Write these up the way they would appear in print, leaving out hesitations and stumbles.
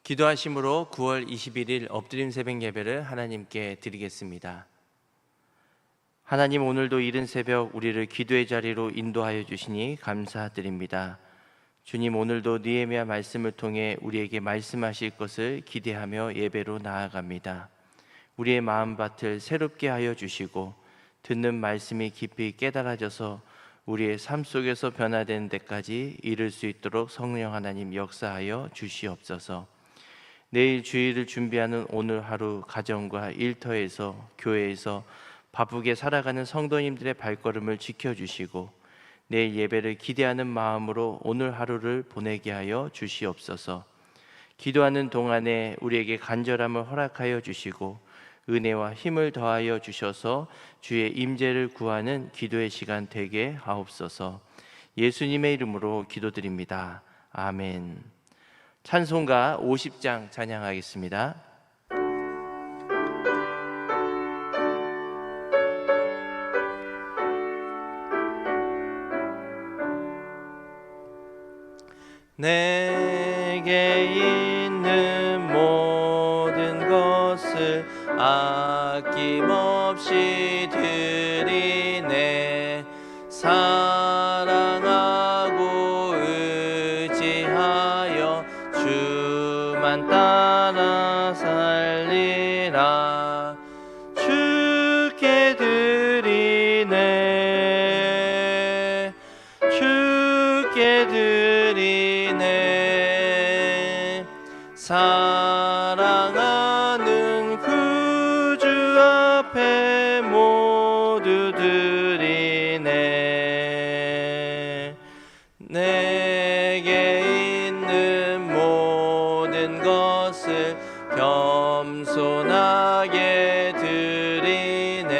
기도하심으로 9월 21일 엎드림 새벽 예배를 하나님께 드리겠습니다. 하나님, 오늘도 이른 새벽 우리를 기도의 자리로 인도하여 주시니 감사드립니다. 주님, 오늘도 느헤미야 말씀을 통해 우리에게 말씀하실 것을 기대하며 예배로 나아갑니다. 우리의 마음밭을 새롭게 하여 주시고 듣는 말씀이 깊이 깨달아져서 우리의 삶 속에서 변화되는 데까지 이를 수 있도록 성령 하나님 역사하여 주시옵소서. 내일 주일을 준비하는 오늘 하루 가정과 일터에서 교회에서 바쁘게 살아가는 성도님들의 발걸음을 지켜주시고 내일 예배를 기대하는 마음으로 오늘 하루를 보내게 하여 주시옵소서. 기도하는 동안에 우리에게 간절함을 허락하여 주시고 은혜와 힘을 더하여 주셔서 주의 임재를 구하는 기도의 시간 되게 하옵소서. 예수님의 이름으로 기도드립니다. 아멘. 찬송가 50장 찬양하겠습니다. 내게 있는 모든 것을 아낌없이 드리네. 사랑하고 의지하여 주만 따라 살리라. 주께 드리네. 주께 드리네. 사랑하는 구주 앞에 모두 드리네. 내게 있는 모든 것을 겸손하게 드리네.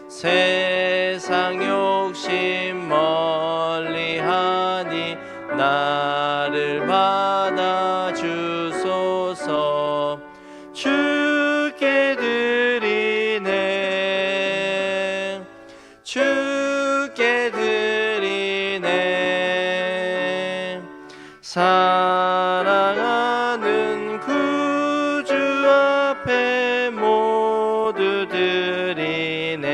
세상 욕심 멀리하니 나를 받아주소서. 주께 드리네. 주께 드리네. 사랑하는 구주 앞에 모두 드리네.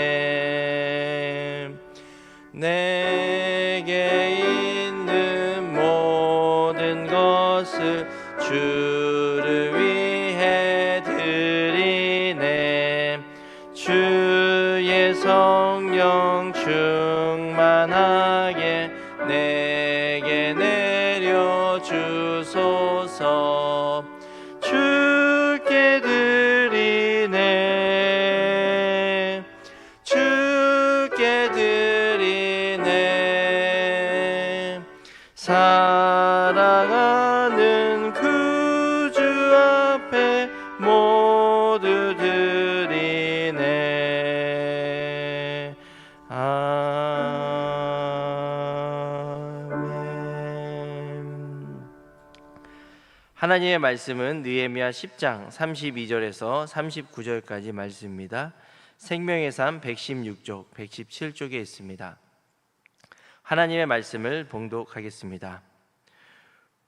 내게 있는 모든 것을 주를 위해 드리네. 주의 성령 충만하게 내게 내려주소서. 주께 드리네. 주께 드리네. 사랑하는 구주 앞에 모두 드리네. 아멘. 하나님의 말씀은 느헤미야 10장 32절에서 39절까지 말씀입니다. 생명의 삶 116쪽, 117쪽에 있습니다. 하나님의 말씀을 봉독하겠습니다.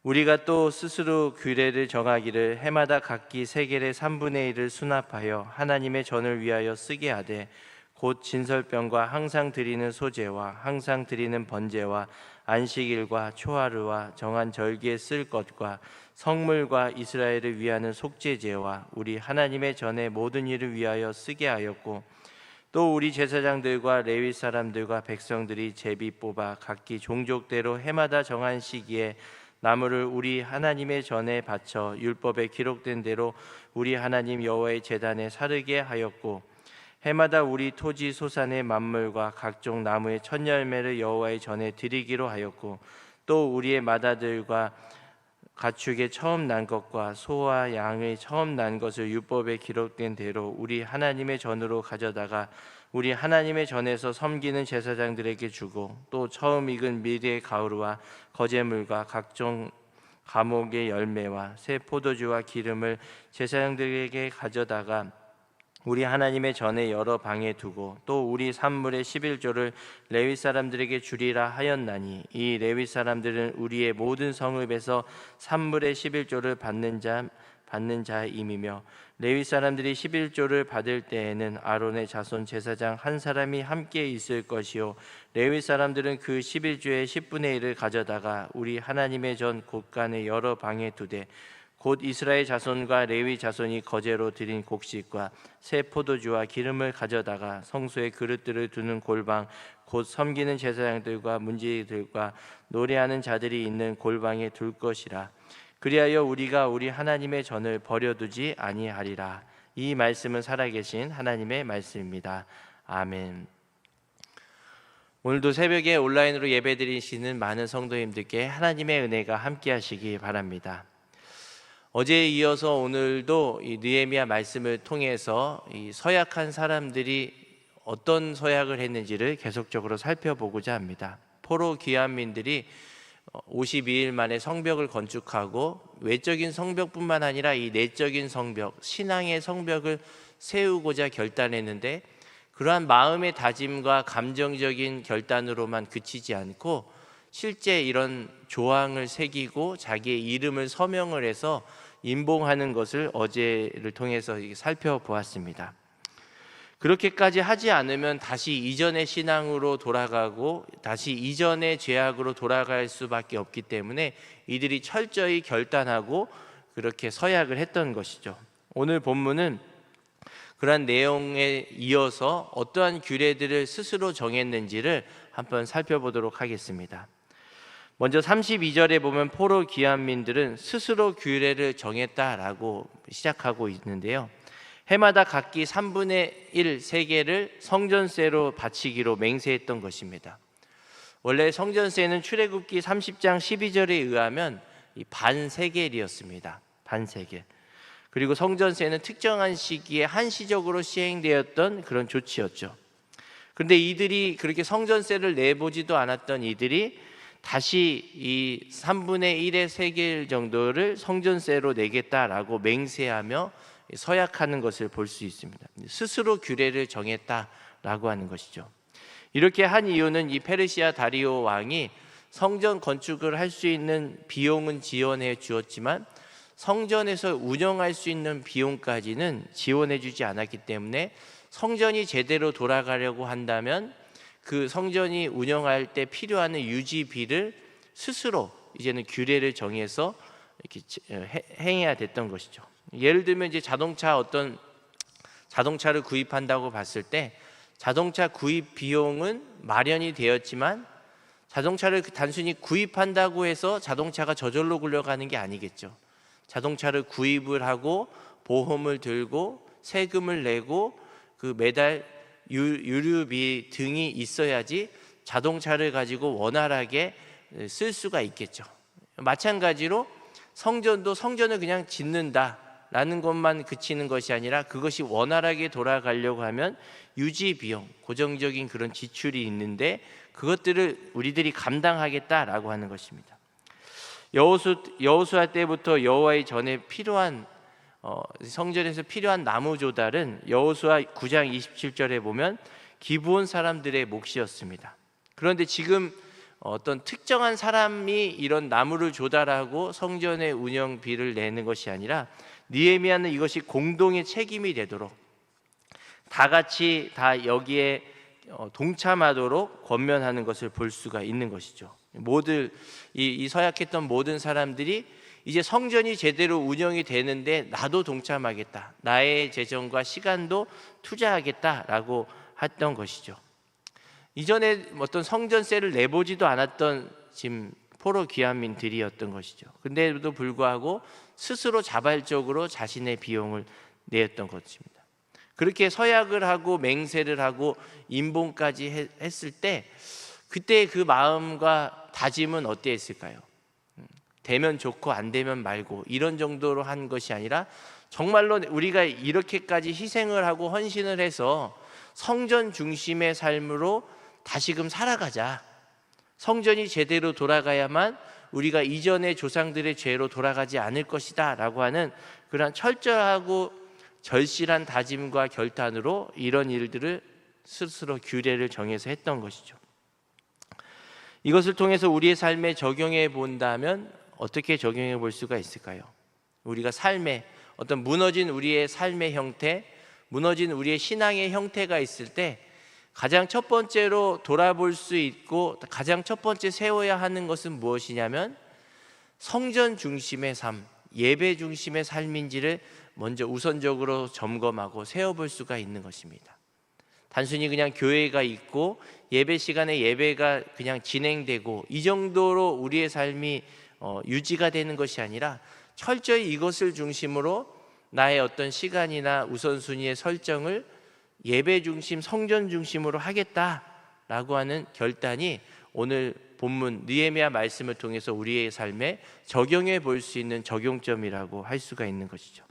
우리가 또 스스로 규례를 정하기를 해마다 각기 세겔의 3분의 1을 수납하여 하나님의 전을 위하여 쓰게 하되 곧 진설병과 항상 드리는 소제와 항상 드리는 번제와 안식일과 초하루와 정한 절기에 쓸 것과 성물과 이스라엘을 위하는 속죄제와 우리 하나님의 전의 모든 일을 위하여 쓰게 하였고 또 우리 제사장들과 레위 사람들과 백성들이 제비 뽑아 각기 종족대로 해마다 정한 시기에 나무를 우리 하나님의 전에 바쳐 율법에 기록된 대로 우리 하나님 여호와의 제단에 사르게 하였고 해마다 우리 토지 소산의 만물과 각종 나무의 첫 열매를 여호와의 전에 드리기로 하였고 또 우리의 맏아들과 가축의 처음 난 것과 소와 양의 처음 난 것을 율법에 기록된 대로 우리 하나님의 전으로 가져다가 우리 하나님의 전에서 섬기는 제사장들에게 주고 또 처음 익은 미리의 가루와 거제물과 각종 감옥의 열매와 새 포도주와 기름을 제사장들에게 가져다가 우리 하나님의 전에 여러 방에 두고 또 우리 산물의 11조를 레위 사람들에게 주리라 하였나니 이 레위 사람들은 우리의 모든 성읍에서 산물의 11조를 받는 자임이며 레위 사람들이 11조를 받을 때에는 아론의 자손 제사장 한 사람이 함께 있을 것이요 레위 사람들은 그 11조의 10분의 1을 가져다가 우리 하나님의 전 곳간의 여러 방에 두되 곧 이스라엘 자손과 레위 자손이 거제로 드린 곡식과 새 포도주와 기름을 가져다가 성소에 그릇들을 두는 골방 곧 섬기는 제사장들과 문지기들과 노래하는 자들이 있는 골방에 둘 것이라. 그리하여 우리가 우리 하나님의 전을 버려두지 아니하리라. 이 말씀은 살아계신 하나님의 말씀입니다. 아멘. 오늘도 새벽에 온라인으로 예배드리시는 많은 성도님들께 하나님의 은혜가 함께하시기 바랍니다. 어제에 이어서 오늘도 이 느헤미야 말씀을 통해서 이 서약한 사람들이 어떤 서약을 했는지를 계속적으로 살펴보고자 합니다. 포로 귀환민들이 52일 만에 성벽을 건축하고 외적인 성벽뿐만 아니라 이 내적인 성벽, 신앙의 성벽을 세우고자 결단했는데 그러한 마음의 다짐과 감정적인 결단으로만 그치지 않고 실제 이런 조항을 새기고 자기의 이름을 서명을 해서 임봉하는 것을 어제를 통해서 살펴보았습니다. 그렇게까지 하지 않으면 다시 이전의 신앙으로 돌아가고 다시 이전의 죄악으로 돌아갈 수밖에 없기 때문에 이들이 철저히 결단하고 그렇게 서약을 했던 것이죠. 오늘 본문은 그러한 내용에 이어서 어떠한 규례들을 스스로 정했는지를 한번 살펴보도록 하겠습니다. 먼저 32절에 보면 포로 귀환민들은 스스로 규례를 정했다라고 시작하고 있는데요. 해마다 각기 3분의 1 세겔을 성전세로 바치기로 맹세했던 것입니다. 원래 성전세는 출애굽기 30장 12절에 의하면 반 세겔이었습니다. 반 세겔. 그리고 성전세는 특정한 시기에 한시적으로 시행되었던 그런 조치였죠. 그런데 이들이 그렇게 성전세를 내보지도 않았던 이들이 다시 이 3분의 1의 세겔 정도를 성전세로 내겠다라고 맹세하며 서약하는 것을 볼 수 있습니다. 스스로 규례를 정했다라고 하는 것이죠. 이렇게 한 이유는 이 페르시아 다리오 왕이 성전 건축을 할 수 있는 비용은 지원해 주었지만 성전에서 운영할 수 있는 비용까지는 지원해 주지 않았기 때문에 성전이 제대로 돌아가려고 한다면 그 성전이 운영할 때 필요한 유지비를 스스로 이제는 규례를 정해서 이렇게 행해야 됐던 것이죠. 예를 들면 이제 자동차를 구입한다고 봤을 때 자동차 구입 비용은 마련이 되었지만 자동차를 단순히 구입한다고 해서 자동차가 저절로 굴러가는 게 아니겠죠. 자동차를 구입을 하고 보험을 들고 세금을 내고 그 매달 유류비 등이 있어야지 자동차를 가지고 원활하게 쓸 수가 있겠죠. 마찬가지로 성전도 성전을 그냥 짓는다라는 것만 그치는 것이 아니라 그것이 원활하게 돌아가려고 하면 유지 비용, 고정적인 그런 지출이 있는데 그것들을 우리들이 감당하겠다라고 하는 것입니다. 여호수아 때부터 여호와의 전에 필요한 성전에서 필요한 나무 조달은 여호수아 9장 27절에 보면 기브온 사람들의 몫이었습니다. 그런데 지금 어떤 특정한 사람이 이런 나무를 조달하고 성전의 운영비를 내는 것이 아니라 느헤미야는 이것이 공동의 책임이 되도록 다 같이 다 여기에 동참하도록 권면하는 것을 볼 수가 있는 것이죠. 이 서약했던 모든 사람들이 이제 성전이 제대로 운영이 되는데 나도 동참하겠다, 나의 재정과 시간도 투자하겠다라고 했던 것이죠. 이전에 어떤 성전세를 내보지도 않았던 지금 포로 귀환민들이었던 것이죠. 근데도 불구하고 스스로 자발적으로 자신의 비용을 내었던 것입니다. 그렇게 서약을 하고 맹세를 하고 임봉까지 했을 때 그때 그 마음과 다짐은 어땠을까요? 되면 좋고 안 되면 말고 이런 정도로 한 것이 아니라 정말로 우리가 이렇게까지 희생을 하고 헌신을 해서 성전 중심의 삶으로 다시금 살아가자. 성전이 제대로 돌아가야만 우리가 이전의 조상들의 죄로 돌아가지 않을 것이다 라고 하는 그런 철저하고 절실한 다짐과 결단으로 이런 일들을 스스로 규례를 정해서 했던 것이죠. 이것을 통해서 우리의 삶에 적용해 본다면 어떻게 적용해 볼 수가 있을까요? 우리가 삶에 어떤 무너진 우리의 삶의 형태, 무너진 우리의 신앙의 형태가 있을 때 가장 첫 번째로 돌아볼 수 있고 가장 첫 번째 세워야 하는 것은 무엇이냐면 성전 중심의 삶, 예배 중심의 삶인지를 먼저 우선적으로 점검하고 세워볼 수가 있는 것입니다. 단순히 그냥 교회가 있고 예배 시간에 예배가 그냥 진행되고 이 정도로 우리의 삶이 유지가 되는 것이 아니라 철저히 이것을 중심으로 나의 어떤 시간이나 우선순위의 설정을 예배 중심, 성전 중심으로 하겠다라고 하는 결단이 오늘 본문 느헤미야 말씀을 통해서 우리의 삶에 적용해 볼 수 있는 적용점이라고 할 수가 있는 것이죠.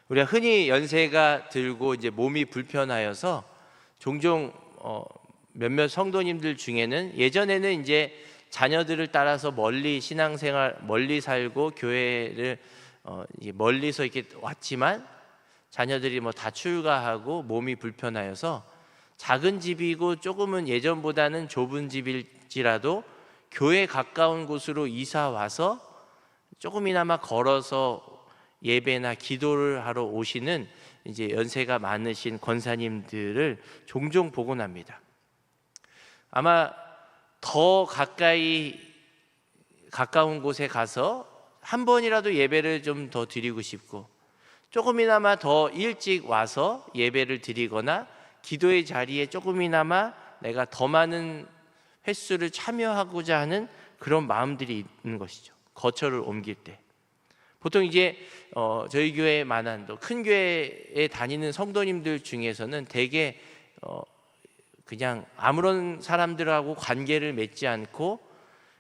우리가 흔히 연세가 들고 이제 몸이 불편하여서 종종 몇몇 성도님들 중에는 예전에는 이제 자녀들을 따라서 멀리 신앙생활 멀리 살고 교회를 멀리서 이렇게 왔지만 자녀들이 뭐 다 출가하고 몸이 불편하여서 작은 집이고 조금은 예전보다는 좁은 집일지라도 교회 가까운 곳으로 이사 와서 조금이나마 걸어서 예배나 기도를 하러 오시는 이제 연세가 많으신 권사님들을 종종 보곤 합니다. 아마 더 가까운 곳에 가서 한 번이라도 예배를 좀 더 드리고 싶고 조금이나마 더 일찍 와서 예배를 드리거나 기도의 자리에 조금이나마 내가 더 많은 횟수를 참여하고자 하는 그런 마음들이 있는 것이죠. 거처를 옮길 때 보통 이제 저희 교회만한 또 큰 교회에 다니는 성도님들 중에서는 대개 그냥 아무런 사람들하고 관계를 맺지 않고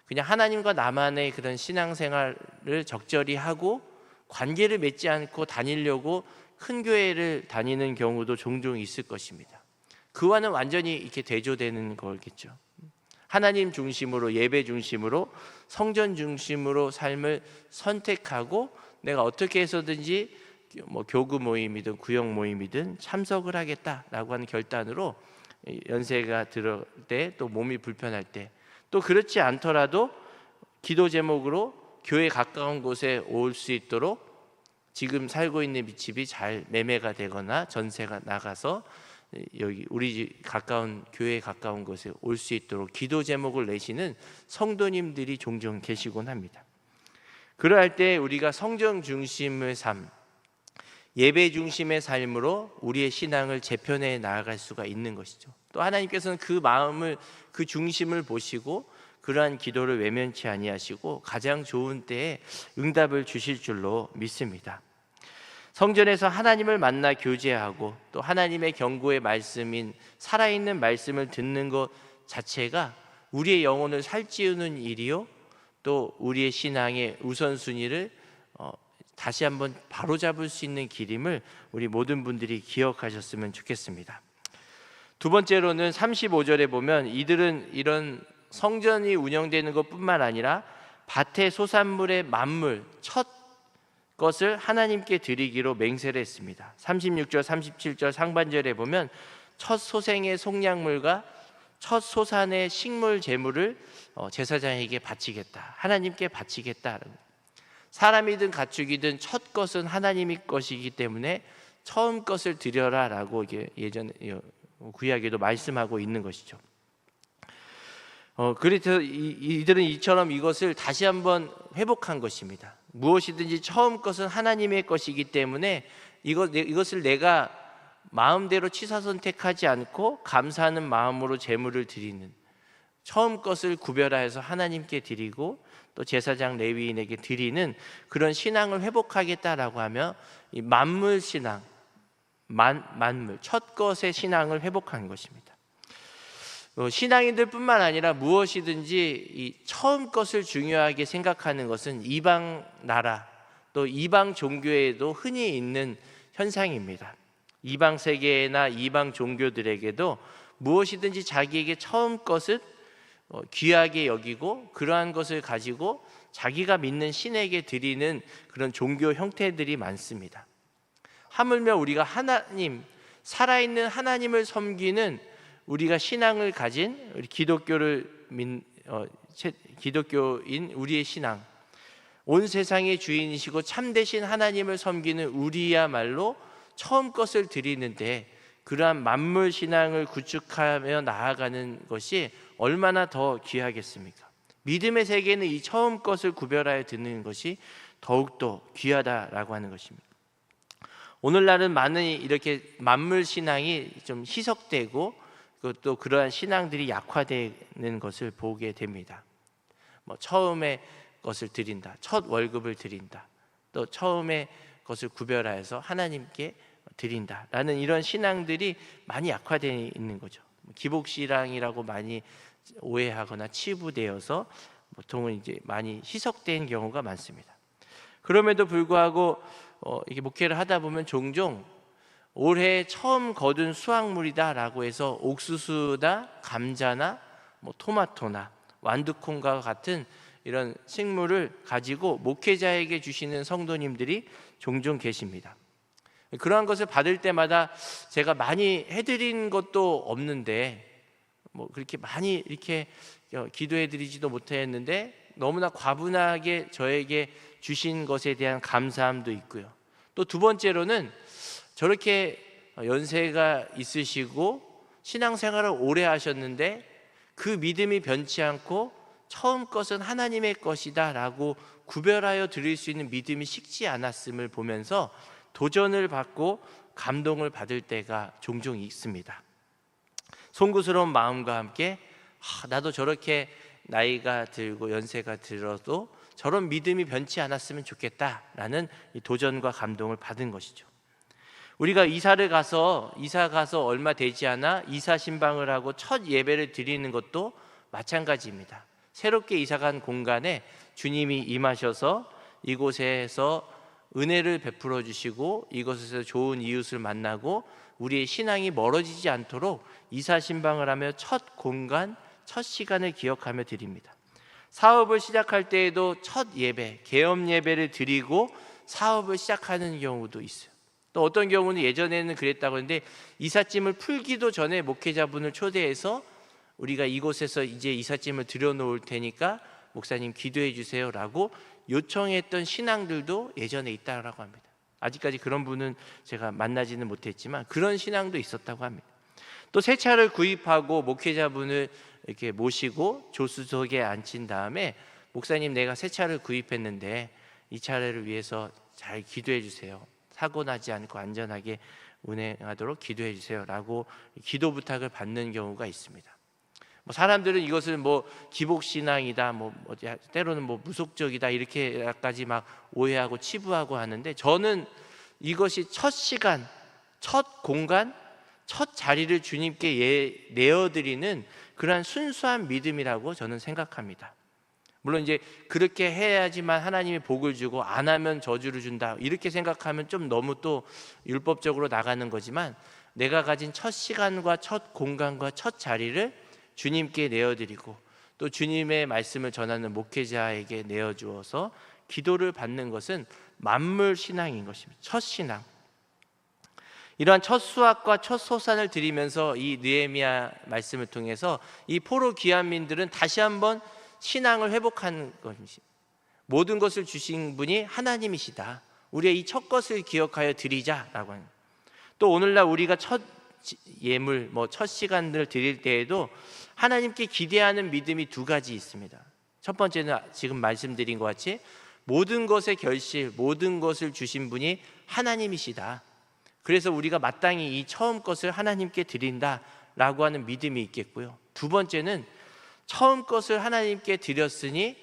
그냥 하나님과 나만의 그런 신앙생활을 적절히 하고 관계를 맺지 않고 다니려고 큰 교회를 다니는 경우도 종종 있을 것입니다. 그와는 완전히 이렇게 대조되는 거겠죠. 하나님 중심으로 예배 중심으로 성전 중심으로 삶을 선택하고 내가 어떻게 해서든지 뭐 교구 모임이든 구역 모임이든 참석을 하겠다라고 하는 결단으로 연세가 들을 때 또 몸이 불편할 때 또 그렇지 않더라도 기도 제목으로 교회 가까운 곳에 올 수 있도록 지금 살고 있는 집이 잘 매매가 되거나 전세가 나가서 여기 우리 집 가까운 교회에 가까운 곳에 올 수 있도록 기도 제목을 내시는 성도님들이 종종 계시곤 합니다. 그러할 때 우리가 성전 중심의 삶, 예배 중심의 삶으로 우리의 신앙을 재편해 나아갈 수가 있는 것이죠. 또 하나님께서는 그 마음을 그 중심을 보시고 그러한 기도를 외면치 아니하시고 가장 좋은 때에 응답을 주실 줄로 믿습니다. 성전에서 하나님을 만나 교제하고 또 하나님의 경고의 말씀인 살아있는 말씀을 듣는 것 자체가 우리의 영혼을 살찌우는 일이요 또 우리의 신앙의 우선순위를 다시 한번 바로잡을 수 있는 길임을 우리 모든 분들이 기억하셨으면 좋겠습니다. 두 번째로는 35절에 보면 이들은 이런 성전이 운영되는 것뿐만 아니라 밭의 소산물의 만물 첫 것을 하나님께 드리기로 맹세를 했습니다. 36절 37절 상반절에 보면 첫 소생의 속량물과 첫 소산의 식물 제물을 제사장에게 바치겠다, 하나님께 바치겠다. 사람이든 가축이든 첫 것은 하나님의 것이기 때문에 처음 것을 드려라 라고 예전에 구약에도 말씀하고 있는 것이죠. 그래서 이들은 이처럼 이것을 다시 한번 회복한 것입니다. 무엇이든지 처음 것은 하나님의 것이기 때문에 이것을 내가 마음대로 취사 선택하지 않고 감사하는 마음으로 제물을 드리는, 처음 것을 구별하여서 하나님께 드리고 또 제사장 레위인에게 드리는 그런 신앙을 회복하겠다라고 하며 이 만물 신앙, 만물 첫 것의 신앙을 회복한 것입니다. 신앙인들뿐만 아니라 무엇이든지 이 처음 것을 중요하게 생각하는 것은 이방 나라 또 이방 종교에도 흔히 있는 현상입니다. 이방 세계나 이방 종교들에게도 무엇이든지 자기에게 처음 것을 귀하게 여기고 그러한 것을 가지고 자기가 믿는 신에게 드리는 그런 종교 형태들이 많습니다. 하물며 우리가 하나님, 살아있는 하나님을 섬기는 우리가 신앙을 가진 우리 기독교인 우리의 신앙, 온 세상의 주인이시고 참되신 하나님을 섬기는 우리야말로 처음 것을 드리는데, 그러한 만물 신앙을 구축하며 나아가는 것이 얼마나 더 귀하겠습니까? 믿음의 세계는 이 처음 것을 구별하여 듣는 것이 더욱더 귀하다라고 하는 것입니다. 오늘날은 많은 이렇게 만물 신앙이 좀 희석되고 또 그러한 신앙들이 약화되는 것을 보게 됩니다. 처음에 것을 드린다, 첫 월급을 드린다, 또 처음에 것을 구별하여서 하나님께 드린다라는 이런 신앙들이 많이 약화되어 있는 거죠. 기복신앙이라고 많이 오해하거나 치부되어서 보통은 이제 많이 희석된 경우가 많습니다. 그럼에도 불구하고 이게 목회를 하다 보면 종종 올해 처음 거둔 수확물이다라고 해서 옥수수나 감자나 토마토나 완두콩과 같은 이런 식물을 가지고 목회자에게 주시는 성도님들이 종종 계십니다. 그러한 것을 받을 때마다 제가 많이 해드린 것도 없는데 그렇게 많이 이렇게 기도해드리지도 못했는데 너무나 과분하게 저에게 주신 것에 대한 감사함도 있고요. 또 두 번째로는 저렇게 연세가 있으시고 신앙생활을 오래 하셨는데 그 믿음이 변치 않고 처음 것은 하나님의 것이다 라고 구별하여 드릴 수 있는 믿음이 식지 않았음을 보면서 도전을 받고 감동을 받을 때가 종종 있습니다. 송구스러운 마음과 함께 나도 저렇게 나이가 들고 연세가 들어도 저런 믿음이 변치 않았으면 좋겠다라는 도전과 감동을 받은 것이죠. 우리가 이사 가서 얼마 되지 않아 이사 신방을 하고 첫 예배를 드리는 것도 마찬가지입니다. 새롭게 이사간 공간에 주님이 임하셔서 이곳에서 은혜를 베풀어 주시고 이곳에서 좋은 이웃을 만나고 우리의 신앙이 멀어지지 않도록 이사 신방을 하며 첫 공간, 첫 시간을 기억하며 드립니다. 사업을 시작할 때에도 첫 예배, 개업 예배를 드리고 사업을 시작하는 경우도 있어요. 또 어떤 경우는 예전에는 그랬다고 하는데 이삿짐을 풀기도 전에 목회자분을 초대해서 우리가 이곳에서 이제 이삿짐을 들여놓을 테니까 목사님 기도해 주세요 라고 요청했던 신앙들도 예전에 있다고 합니다. 아직까지 그런 분은 제가 만나지는 못했지만 그런 신앙도 있었다고 합니다. 또 새 차를 구입하고 목회자분을 이렇게 모시고 조수석에 앉힌 다음에 목사님 내가 새 차를 구입했는데 이 차를 위해서 잘 기도해 주세요. 사고 나지 않고 안전하게 운행하도록 기도해 주세요 라고 기도 부탁을 받는 경우가 있습니다. 사람들은 이것을 기복신앙이다, 때로는 무속적이다 이렇게까지 막 오해하고 치부하고 하는데 저는 이것이 첫 시간, 첫 공간, 첫 자리를 주님께 내어드리는 그러한 순수한 믿음이라고 저는 생각합니다. 물론 이제 그렇게 해야지만 하나님이 복을 주고 안 하면 저주를 준다 이렇게 생각하면 좀 너무 또 율법적으로 나가는 거지만 내가 가진 첫 시간과 첫 공간과 첫 자리를 주님께 내어드리고 또 주님의 말씀을 전하는 목회자에게 내어주어서 기도를 받는 것은 만물 신앙인 것입니다. 첫 신앙. 이러한 첫 수확과 첫 소산을 드리면서 이 느헤미야 말씀을 통해서 이 포로 귀환민들은 다시 한번 신앙을 회복하는 것입니다. 모든 것을 주신 분이 하나님이시다. 우리의 이 첫 것을 기억하여 드리자라고 합니다. 또 오늘날 우리가 첫 예물, 첫 시간을 드릴 때에도 하나님께 기대하는 믿음이 두 가지 있습니다. 첫 번째는 지금 말씀드린 것 같이 모든 것의 결실, 모든 것을 주신 분이 하나님이시다. 그래서 우리가 마땅히 이 처음 것을 하나님께 드린다라고 하는 믿음이 있겠고요. 두 번째는 처음 것을 하나님께 드렸으니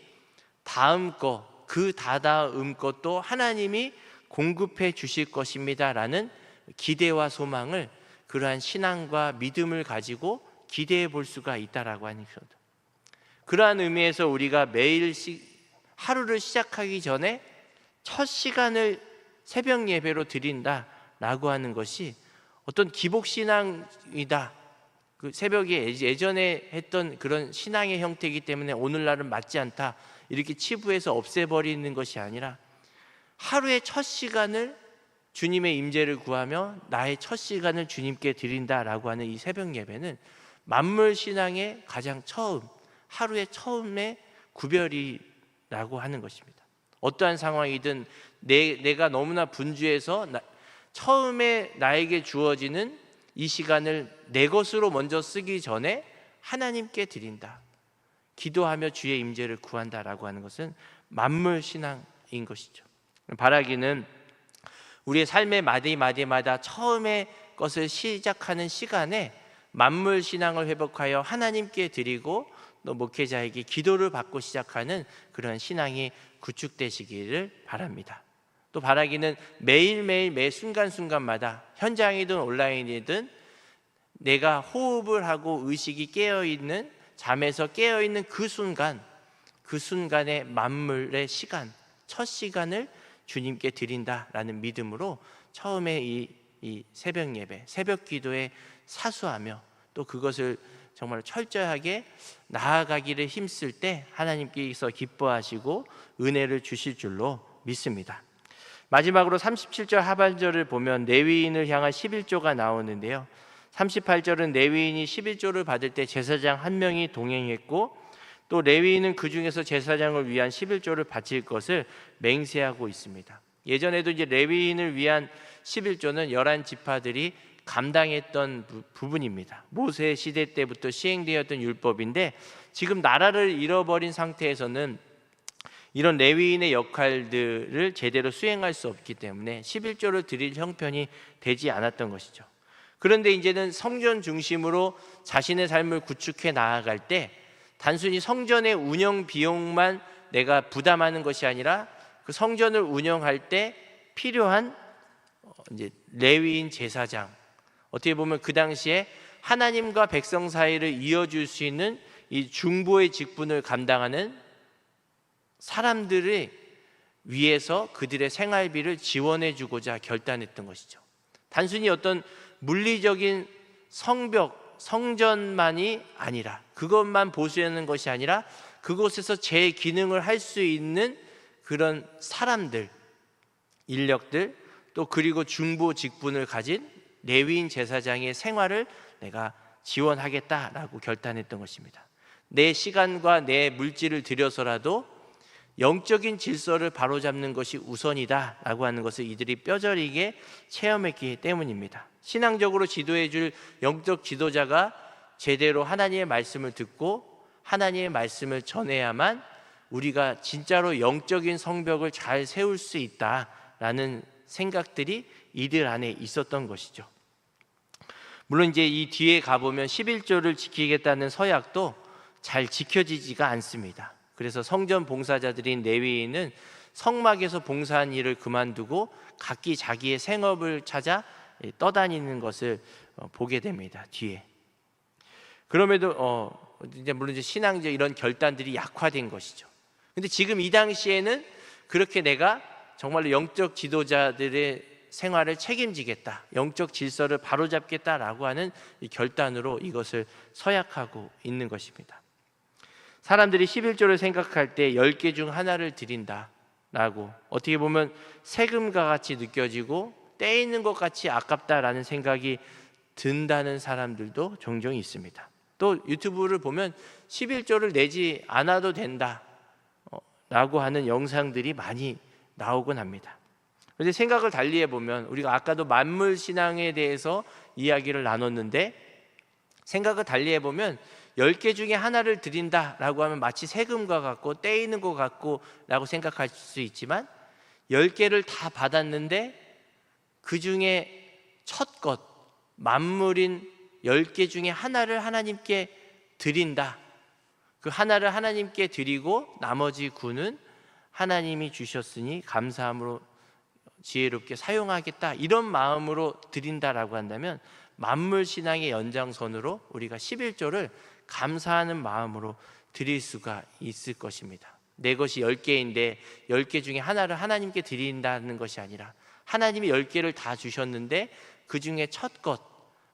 다음 것, 그 다다음 것도 하나님이 공급해 주실 것입니다라는 기대와 소망을 그러한 신앙과 믿음을 가지고 기대해 볼 수가 있다라고 하는 것입니다. 그러한 의미에서 우리가 매일 하루를 시작하기 전에 첫 시간을 새벽 예배로 드린다라고 하는 것이 어떤 기복신앙이다, 그 새벽에 예전에 했던 그런 신앙의 형태이기 때문에 오늘날은 맞지 않다 이렇게 치부해서 없애버리는 것이 아니라 하루의 첫 시간을 주님의 임재를 구하며 나의 첫 시간을 주님께 드린다라고 하는 이 새벽 예배는 만물 신앙의 가장 처음, 하루의 처음의 구별이라고 하는 것입니다. 어떠한 상황이든 내가 너무나 분주해서 처음에 나에게 주어지는 이 시간을 내 것으로 먼저 쓰기 전에 하나님께 드린다, 기도하며 주의 임재를 구한다라고 하는 것은 만물 신앙인 것이죠. 바라기는 우리의 삶의 마디마디마다 처음의 것을 시작하는 시간에 만물 신앙을 회복하여 하나님께 드리고 또 목회자에게 기도를 받고 시작하는 그런 신앙이 구축되시기를 바랍니다. 또 바라기는 매일매일 매 순간순간마다 현장이든 온라인이든 내가 호흡을 하고 의식이 깨어있는, 잠에서 깨어있는 그 순간의 만물의 시간, 첫 시간을 주님께 드린다라는 믿음으로 처음에 이 새벽 예배, 새벽 기도에 사수하며 또 그것을 정말 철저하게 나아가기를 힘쓸 때 하나님께서 기뻐하시고 은혜를 주실 줄로 믿습니다. 마지막으로 37절 하반절을 보면 레위인을 향한 11조가 나오는데요, 38절은 레위인이 11조를 받을 때 제사장 한 명이 동행했고 또 레위인은 그 중에서 제사장을 위한 11조를 바칠 것을 맹세하고 있습니다. 예전에도 이제 레위인을 위한 11조는 11지파들이 감당했던 부분입니다. 모세 시대 때부터 시행되었던 율법인데 지금 나라를 잃어버린 상태에서는 이런 레위인의 역할들을 제대로 수행할 수 없기 때문에 11조를 드릴 형편이 되지 않았던 것이죠. 그런데 이제는 성전 중심으로 자신의 삶을 구축해 나아갈 때 단순히 성전의 운영 비용만 내가 부담하는 것이 아니라 그 성전을 운영할 때 필요한 이제 레위인 제사장, 어떻게 보면 그 당시에 하나님과 백성 사이를 이어줄 수 있는 이 중보의 직분을 감당하는 사람들을 위해서 그들의 생활비를 지원해 주고자 결단했던 것이죠. 단순히 어떤 물리적인 성전만이 아니라, 그것만 보수하는 것이 아니라 그곳에서 제 기능을 할 수 있는 그런 사람들, 인력들, 또 그리고 중보 직분을 가진 레위인 제사장의 생활을 내가 지원하겠다라고 결단했던 것입니다. 내 시간과 내 물질을 들여서라도 영적인 질서를 바로잡는 것이 우선이다라고 하는 것을 이들이 뼈저리게 체험했기 때문입니다. 신앙적으로 지도해 줄 영적 지도자가 제대로 하나님의 말씀을 듣고 하나님의 말씀을 전해야만 우리가 진짜로 영적인 성벽을 잘 세울 수 있다라는 생각들이 이들 안에 있었던 것이죠. 물론 이제 이 뒤에 가보면 11조를 지키겠다는 서약도 잘 지켜지지가 않습니다. 그래서 성전 봉사자들인 레위인은 성막에서 봉사한 일을 그만두고 각기 자기의 생업을 찾아 떠다니는 것을 보게 됩니다. 뒤에. 그럼에도 이제 물론 이제 신앙적 이런 결단들이 약화된 것이죠. 근데 지금 이 당시에는 그렇게 내가 정말로 영적 지도자들의 생활을 책임지겠다, 영적 질서를 바로잡겠다라고 하는 이 결단으로 이것을 서약하고 있는 것입니다. 사람들이 11조를 생각할 때 10개 중 하나를 드린다라고 어떻게 보면 세금과 같이 느껴지고 떼 있는 것 같이 아깝다라는 생각이 든다는 사람들도 종종 있습니다. 또 유튜브를 보면 11조를 내지 않아도 된다 라고 하는 영상들이 많이 나오곤 합니다. 그런데 생각을 달리 해보면 우리가 아까도 만물신앙에 대해서 이야기를 나눴는데 생각을 달리 해보면 10개 중에 하나를 드린다라고 하면 마치 세금과 같고 떼 있는 것 같고 라고 생각할 수 있지만 10개를 다 받았는데 그 중에 첫 것, 만물인 10개 중에 하나를 하나님께 드린다. 그 하나를 하나님께 드리고 나머지 9는 하나님이 주셨으니 감사함으로 지혜롭게 사용하겠다, 이런 마음으로 드린다라고 한다면 만물신앙의 연장선으로 우리가 11조를 감사하는 마음으로 드릴 수가 있을 것입니다. 내 것이 10개인데 10개 중에 하나를 하나님께 드린다는 것이 아니라 하나님이 10개를 다 주셨는데 그 중에 첫 것,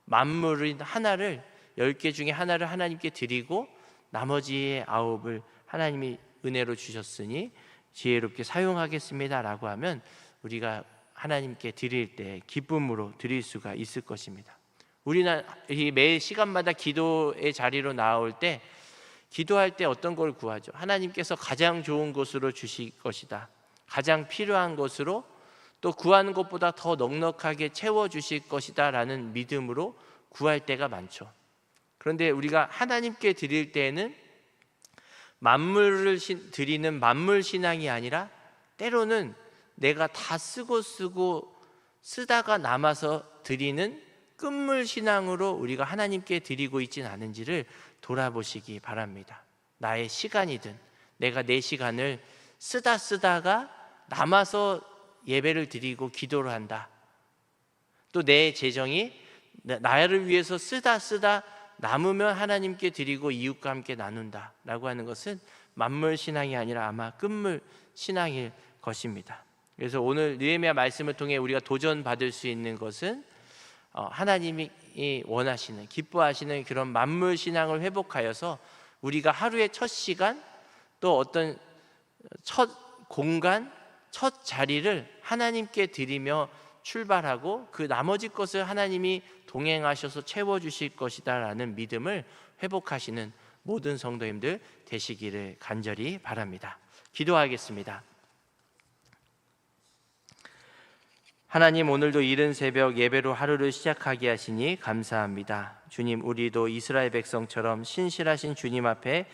만물인 하나를 10개 중에 하나를 하나님께 드리고 나머지의 9을 하나님이 은혜로 주셨으니 지혜롭게 사용하겠습니다 라고 하면 우리가 하나님께 드릴 때 기쁨으로 드릴 수가 있을 것입니다. 우리는 매 시간마다 기도의 자리로 나올 때 기도할 때 어떤 걸 구하죠? 하나님께서 가장 좋은 것으로 주실 것이다, 가장 필요한 것으로, 또 구하는 것보다 더 넉넉하게 채워주실 것이다 라는 믿음으로 구할 때가 많죠. 그런데 우리가 하나님께 드릴 때에는 만물을 드리는 만물 신앙이 아니라 때로는 내가 다 쓰고 쓰다가 남아서 드리는 끝물 신앙으로 우리가 하나님께 드리고 있지는 않은지를 돌아보시기 바랍니다. 나의 시간이든 내가 내 시간을 쓰다가 남아서 예배를 드리고 기도를 한다, 또 내 재정이 나를 위해서 쓰다 남으면 하나님께 드리고 이웃과 함께 나눈다 라고 하는 것은 만물 신앙이 아니라 아마 끝물 신앙일 것입니다. 그래서 오늘 느헤미야 말씀을 통해 우리가 도전받을 수 있는 것은 하나님이 원하시는, 기뻐하시는 그런 만물 신앙을 회복하여서 우리가 하루의 첫 시간, 또 어떤 첫 공간, 첫 자리를 하나님께 드리며 출발하고 그 나머지 것을 하나님이 동행하셔서 채워주실 것이다 라는 믿음을 회복하시는 모든 성도님들 되시기를 간절히 바랍니다. 기도하겠습니다. 하나님, 오늘도 이른 새벽 예배로 하루를 시작하게 하시니 감사합니다. 주님, 우리도 이스라엘 백성처럼 신실하신 주님 앞에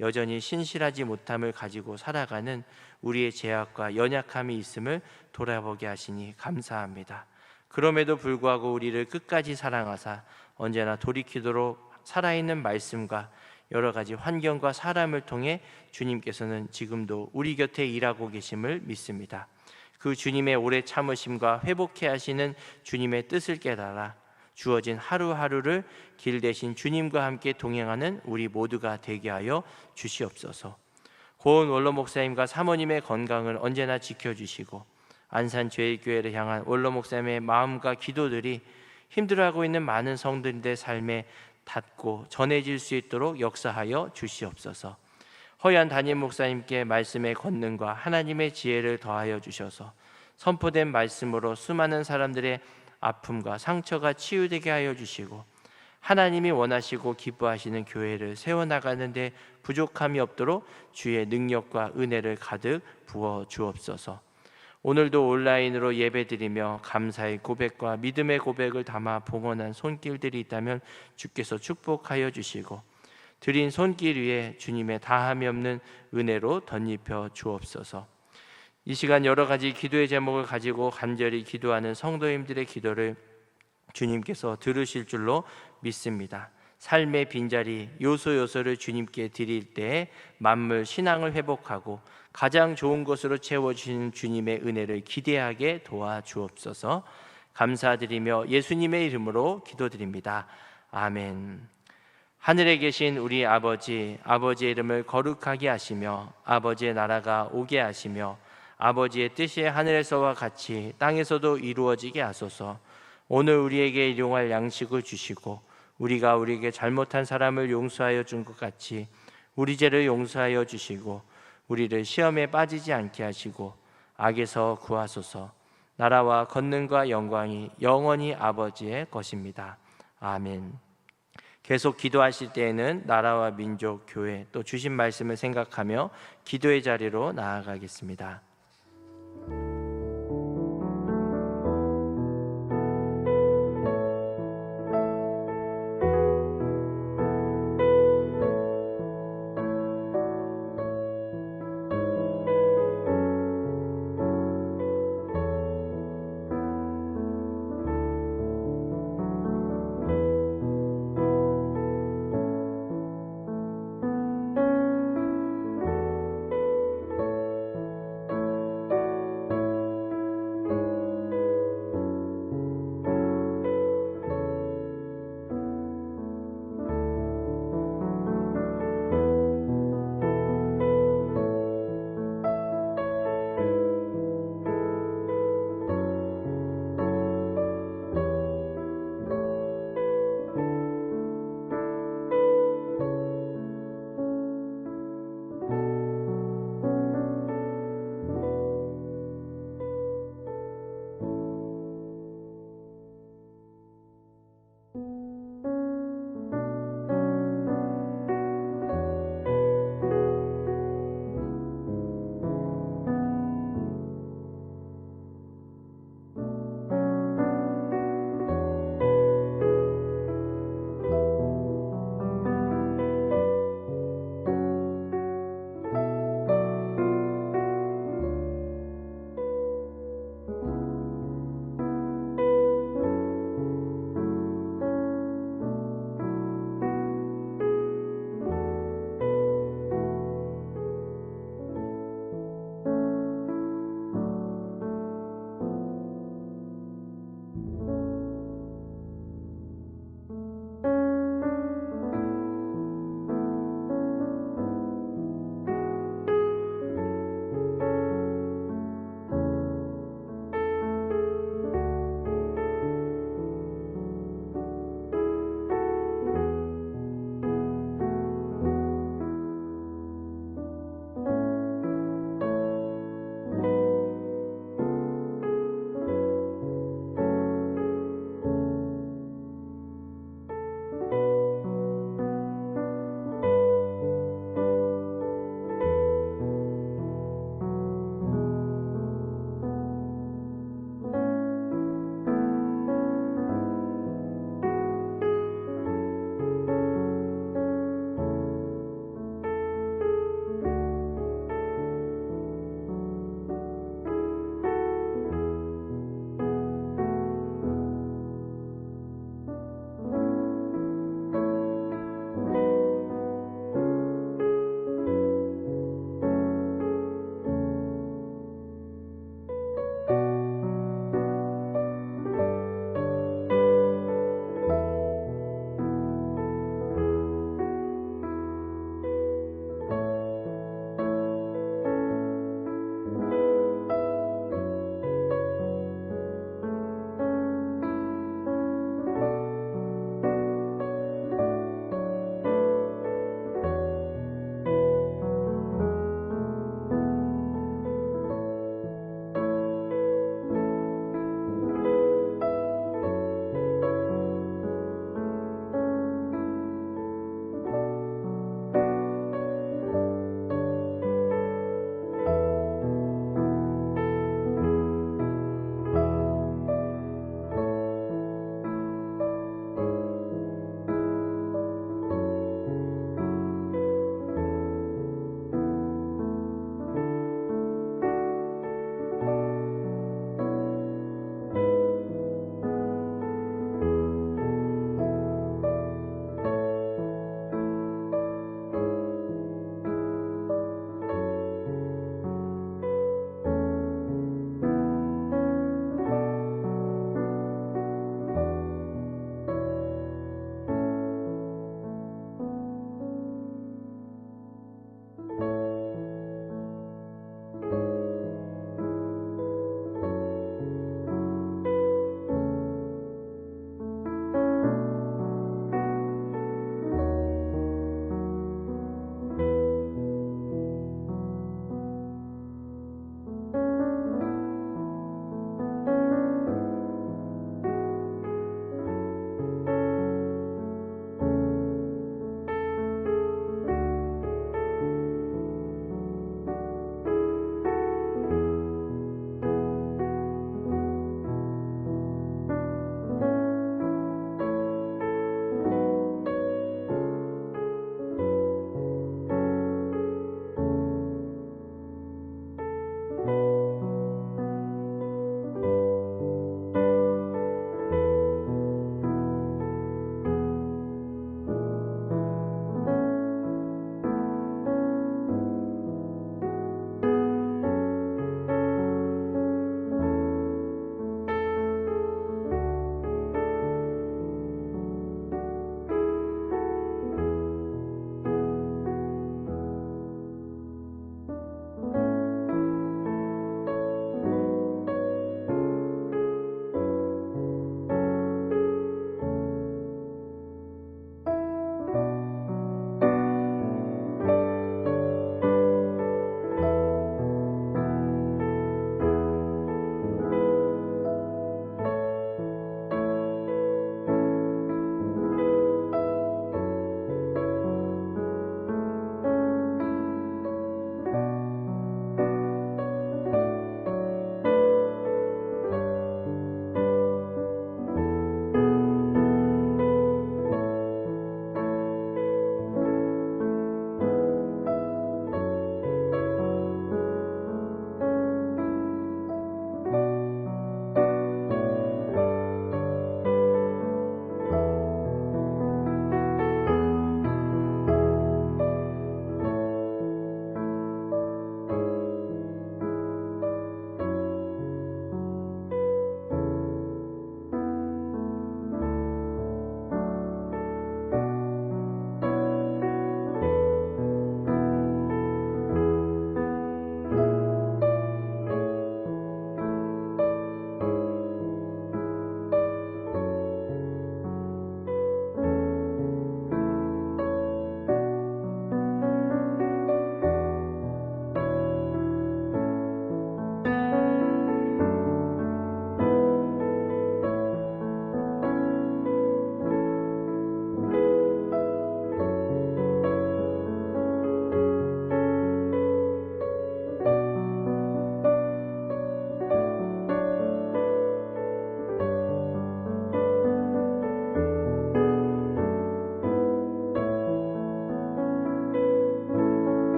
여전히 신실하지 못함을 가지고 살아가는 우리의 죄악과 연약함이 있음을 돌아보게 하시니 감사합니다. 그럼에도 불구하고 우리를 끝까지 사랑하사 언제나 돌이키도록 살아있는 말씀과 여러 가지 환경과 사람을 통해 주님께서는 지금도 우리 곁에 일하고 계심을 믿습니다. 그 주님의 오래 참으심과 회복해 하시는 주님의 뜻을 깨달아 주어진 하루하루를 길 대신 주님과 함께 동행하는 우리 모두가 되게 하여 주시옵소서. 고은 원로 목사님과 사모님의 건강을 언제나 지켜주시고 안산제일교회를 향한 원로 목사님의 마음과 기도들이 힘들어하고 있는 많은 성도들의 삶에 닿고 전해질 수 있도록 역사하여 주시옵소서. 허연 담임 목사님께 말씀의 권능과 하나님의 지혜를 더하여 주셔서 선포된 말씀으로 수많은 사람들의 아픔과 상처가 치유되게 하여 주시고 하나님이 원하시고 기뻐하시는 교회를 세워나가는 데 부족함이 없도록 주의 능력과 은혜를 가득 부어 주옵소서. 오늘도 온라인으로 예배드리며 감사의 고백과 믿음의 고백을 담아 봉헌한 손길들이 있다면 주께서 축복하여 주시고 드린 손길 위에 주님의 다함이 없는 은혜로 덧입혀 주옵소서. 이 시간 여러 가지 기도의 제목을 가지고 간절히 기도하는 성도님들의 기도를 주님께서 들으실 줄로 믿습니다. 삶의 빈자리 요소요소를 주님께 드릴 때 만물 신앙을 회복하고 가장 좋은 것으로 채워주시는 주님의 은혜를 기대하게 도와주옵소서. 감사드리며 예수님의 이름으로 기도드립니다. 아멘. 하늘에 계신 우리 아버지, 아버지의 이름을 거룩하게 하시며 아버지의 나라가 오게 하시며 아버지의 뜻이 하늘에서와 같이 땅에서도 이루어지게 하소서. 오늘 우리에게 일용할 양식을 주시고 우리가 우리에게 잘못한 사람을 용서하여 준 것 같이 우리 죄를 용서하여 주시고 우리를 시험에 빠지지 않게 하시고 악에서 구하소서. 나라와 권능과 영광이 영원히 아버지의 것입니다. 아멘. 계속 기도하실 때에는 나라와 민족, 교회 또 주신 말씀을 생각하며 기도의 자리로 나아가겠습니다.